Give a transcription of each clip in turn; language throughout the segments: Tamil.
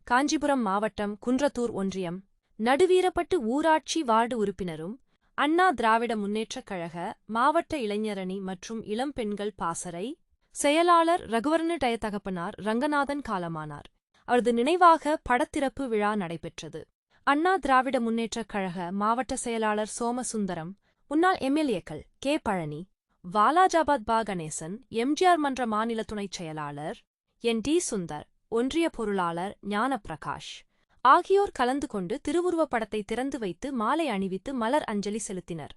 காஞ்சிபுரம் மாவட்டம் குன்றத்தூர் ஒன்றியம் நடுவீரப்பட்டு ஊராட்சி வார்டு உறுப்பினரும் அண்ணா திராவிட முன்னேற்றக் கழக மாவட்ட இளைஞரணி மற்றும் இளம் பெண்கள் பாசறை செயலாளர் ரகுவரனு தகப்பனார் ரங்கநாதன் காலமானார். அவரது நினைவாக படத்திறப்பு விழா நடைபெற்றது. அண்ணா திராவிட முன்னேற்றக் கழக மாவட்ட செயலாளர் சோமசுந்தரம், முன்னாள் எம்எல்ஏக்கள் கே. பழனி, வாலாஜாபாத் பா. கணேசன், எம்ஜிஆர் மன்ற மாநில துணைச் செயலாளர் என். டி. சுந்தர், ஒன்றிய பொருளாளர் ஞானப்பிரகாஷ் ஆகியோர் கலந்து கொண்டு திருவுருவப் படத்தை திறந்து வைத்து மாலை அணிவித்து மலர் அஞ்சலி செலுத்தினர்.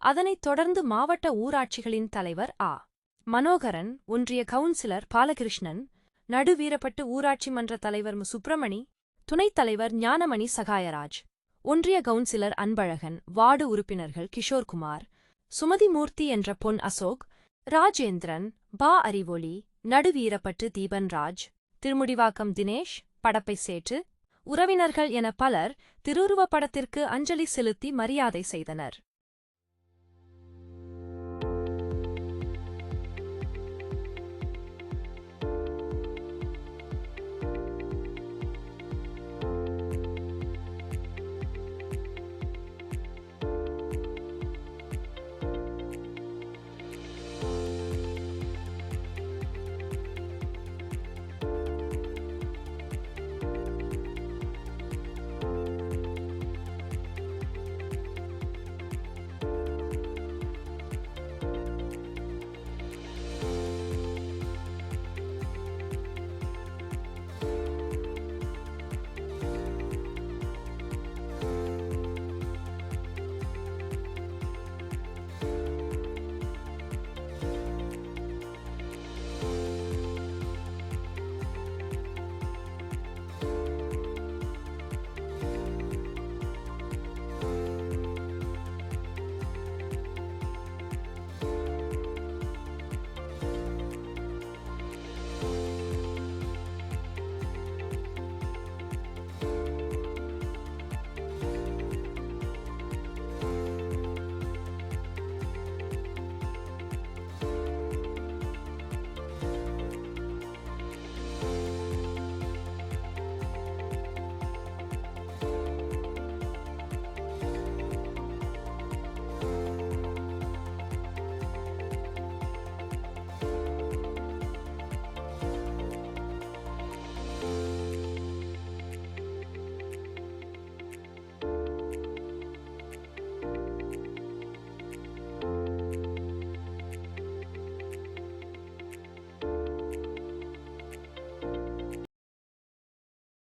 அதனைத் தொடர்ந்து மாவட்ட ஊராட்சிகளின் தலைவர் ஆ. மனோகரன், ஒன்றிய கவுன்சிலர் பாலகிருஷ்ணன், நடுவீரப்பட்டு ஊராட்சி மன்ற தலைவர் மு. சுப்பிரமணி, துணைத் தலைவர் ஞானமணி சகாயராஜ், ஒன்றிய கவுன்சிலர் அன்பழகன், வார்டு உறுப்பினர்கள் கிஷோர்குமார், சுமதிமூர்த்தி என்ற பொன் அசோக், ராஜேந்திரன், பா. அறிவொளி, நடுவீரப்பட்டு தீபன்ராஜ், திருமுடிவாக்கம் தினேஷ், படப்பை சேட்டு, உறவினர்கள் என பலர் திருவுருவப் படத்திற்கு அஞ்சலி செலுத்தி மரியாதை செய்தனர்.